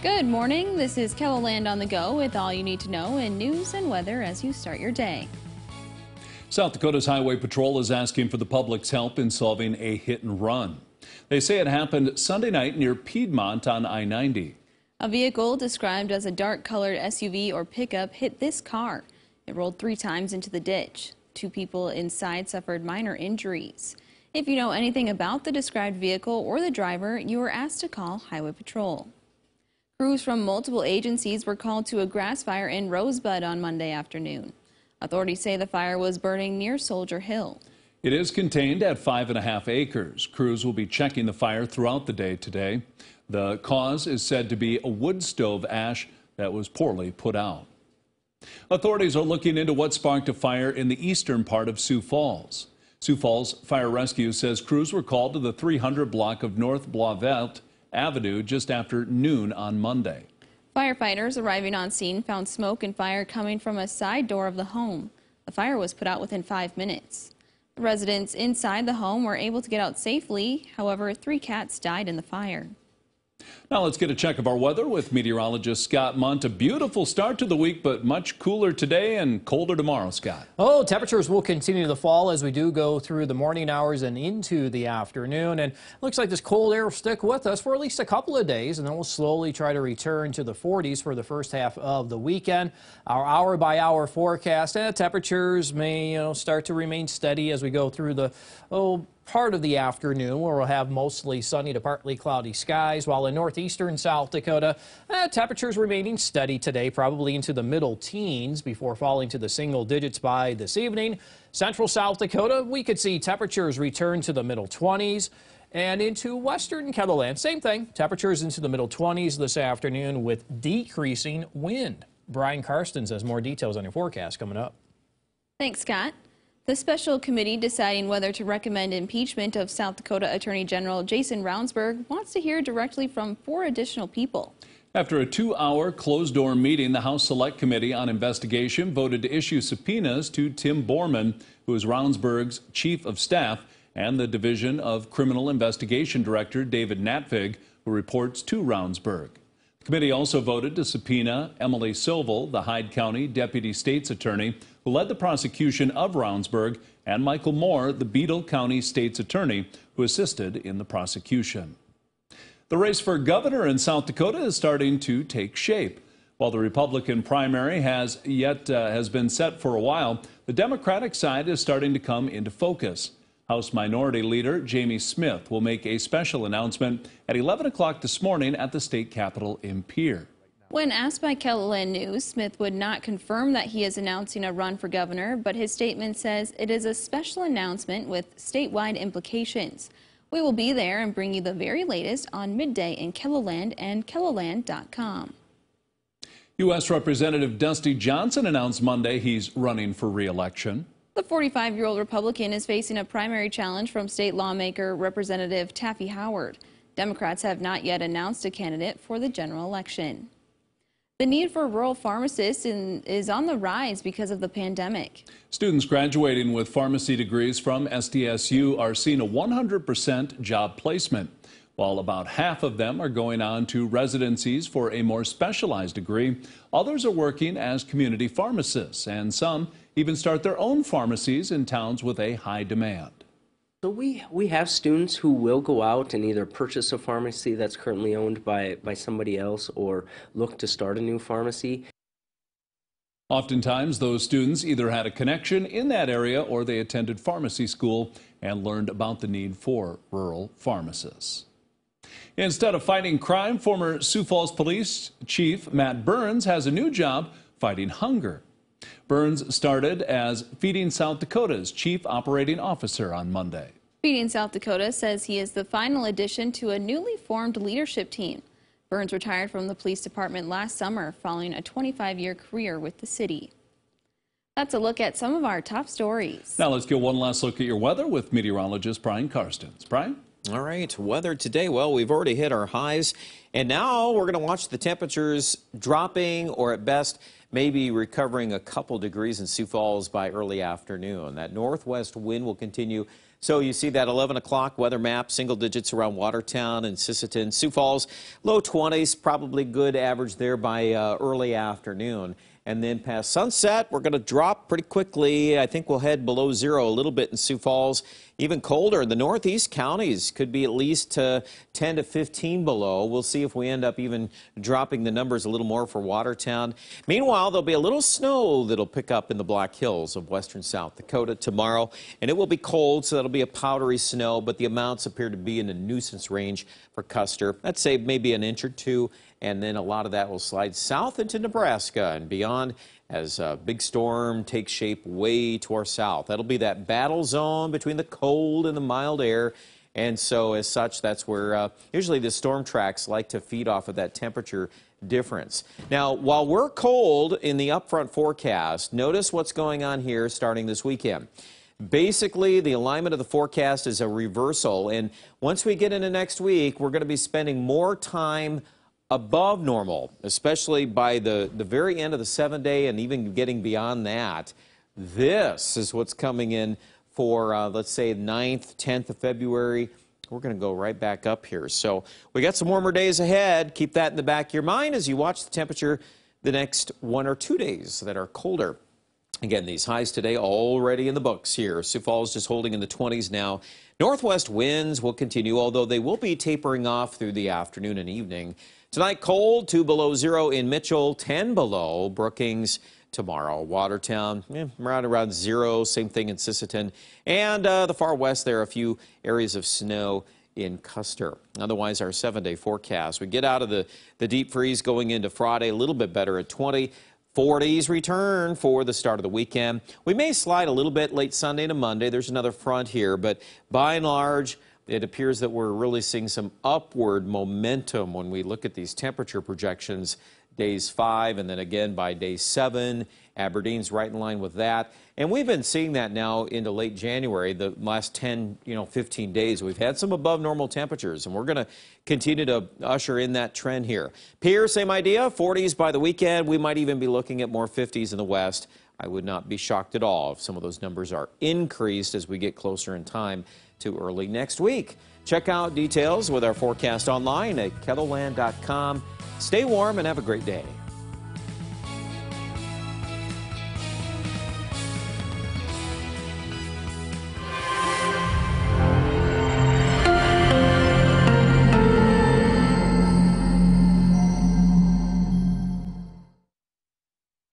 Good morning. This is KELOLAND on the go with all you need to know in news and weather as you start your day. South Dakota's Highway Patrol is asking for the public's help in solving a hit and run. They say it happened Sunday night near Piedmont on I-90. A vehicle described as a dark-colored SUV or pickup hit this car. It rolled 3 times into the ditch. 2 people inside suffered minor injuries. If you know anything about the described vehicle or the driver, you are asked to call Highway Patrol. Crews from multiple agencies were called to a grass fire in Rosebud on Monday afternoon. Authorities say the fire was burning near Soldier Hill. It is contained at 5.5 acres. Crews will be checking the fire throughout the day today. The cause is said to be a wood stove ash that was poorly put out. Authorities are looking into what sparked a fire in the eastern part of Sioux Falls. Sioux Falls Fire Rescue says crews were called to the 300 block of North Blauvelt Avenue just after noon on Monday. Firefighters arriving on scene found smoke and fire coming from a side door of the home. The fire was put out within 5 minutes. The residents inside the home were able to get out safely. However, 3 cats died in the fire. Now let's get a check of our weather with meteorologist Scott Munt. A beautiful start to the week, but much cooler today and colder tomorrow, Scott. Oh, temperatures will continue to fall as we do go through the morning hours and into the afternoon. And it looks like this cold air will stick with us for at least a couple of days, and then we'll slowly try to return to the 40s for the first half of the weekend. Our hour-by-hour forecast and temperatures may start to remain steady as we go through the part of the afternoon, where we'll have mostly sunny to partly cloudy skies, while in northeastern South Dakota, temperatures remaining steady today, probably into the middle teens before falling to the single digits by this evening. Central South Dakota, we could see temperatures return to the middle 20s. And into western KELOLAND, same thing, temperatures into the middle 20s this afternoon with decreasing wind. Brian Karstens has more details on your forecast coming up. Thanks, Scott. The special committee deciding whether to recommend impeachment of South Dakota Attorney General Jason Ravnsborg wants to hear directly from 4 additional people. After a 2-hour closed-door meeting, the House Select Committee on Investigation voted to issue subpoenas to Tim Borman, who is Ravnsborg's chief of staff, and the Division of Criminal Investigation Director David Natvig, who reports to Ravnsborg. The committee also voted to subpoena Emily Sovil, the Hyde County Deputy State's Attorney, who led the prosecution of Ravnsborg, and Michael Moore, the Beadle County State's Attorney, who assisted in the prosecution. The race for governor in South Dakota is starting to take shape. While the Republican primary has been set for a while, the Democratic side is starting to come into focus. House Minority Leader Jamie Smith will make a special announcement at 11 o'clock this morning at the state capitol in Pierre. When asked by KELOLAND News, Smith would not confirm that he is announcing a run for governor, but his statement says it is a special announcement with statewide implications. We will be there and bring you the very latest on midday in KELOLAND and KELOLAND.com. U.S. Representative Dusty Johnson announced Monday he's running for re-election. The 45-year-old Republican is facing a primary challenge from state lawmaker Representative Taffy Howard. Democrats have not yet announced a candidate for the general election. The need for rural pharmacists is on the rise because of the pandemic. Students graduating with pharmacy degrees from SDSU are seeing a 100% job placement, while about half of them are going on to residencies for a more specialized degree. Others are working as community pharmacists, and some even start their own pharmacies in towns with a high demand. So we have students who will go out and either purchase a pharmacy that's currently owned by somebody else or look to start a new pharmacy. Oftentimes, those students either had a connection in that area or they attended pharmacy school and learned about the need for rural pharmacists. Instead of fighting crime, former Sioux Falls Police Chief Matt Burns has a new job fighting hunger. Burns started as Feeding South Dakota's chief operating officer on Monday. Feeding South Dakota says he is the final addition to a newly formed leadership team. Burns retired from the police department last summer following a 25-year career with the city. That's a look at some of our top stories. Now let's get one last look at your weather with meteorologist Brian Karstens. Brian? All right, weather today, well, we've already hit our highs, and now we're going to watch the temperatures dropping, or at best, maybe recovering a couple degrees in Sioux Falls by early afternoon. That northwest wind will continue So you see that 11 o'clock weather map, single digits around Watertown and Sisseton. Sioux Falls, low 20s, probably good average there by early afternoon. And then past sunset, we're going to drop pretty quickly. I think we'll head below zero a little bit in Sioux Falls. Even colder in the northeast counties, could be at least 10 to 15 below. We'll see if we end up even dropping the numbers a little more for Watertown. Meanwhile, there'll be a little snow that'll pick up in the Black Hills of western South Dakota tomorrow. And it will be cold, so that'll be a powdery snow, but the amounts appear to be in the nuisance range for Custer. I'd say maybe an inch or two, and then a lot of that will slide south into Nebraska and beyond as a big storm takes shape way to our south. That'll be that battle zone between the cold and the mild air. And so as such, that's where usually the storm tracks like to feed off of that temperature difference. Now, while we're cold in the upfront forecast, notice what's going on here starting this weekend. Basically, the alignment of the forecast is a reversal. And once we get into next week, we're going to be spending more time above normal, especially by the very end of the 7-day and even getting beyond that. This is what's coming in for, let's say, 9th, 10th of February. We're going to go right back up here. So we got some warmer days ahead. Keep that in the back of your mind as you watch the temperature the next 1 or 2 days that are colder. Again, these highs today already in the books here. Sioux Falls just holding in the 20s now. Northwest winds will continue, although they will be tapering off through the afternoon and evening. Tonight, cold, 2 below zero in Mitchell, 10 below Brookings. Tomorrow, Watertown, right around zero, same thing in Sisseton. And the far west there, a few areas of snow in Custer. Otherwise, our 7-day forecast. We get out of the deep freeze going into Friday, a little bit better at 20. 40s return for the start of the weekend. We may slide a little bit late Sunday to Monday. There's another front here, but by and large, it appears that we're really seeing some upward momentum when we look at these temperature projections. Days 5 and then again by day 7. Aberdeen's right in line with that. And we've been seeing that now into late January, the last 10, 15 days. We've had some above normal temperatures, and we're going to continue to usher in that trend here. Pierre, same idea, 40s by the weekend. We might even be looking at more 50s in the west. I would not be shocked at all if some of those numbers are increased as we get closer in time to early next week. Check out details with our forecast online at KELOLAND.com. Stay warm and have a great day.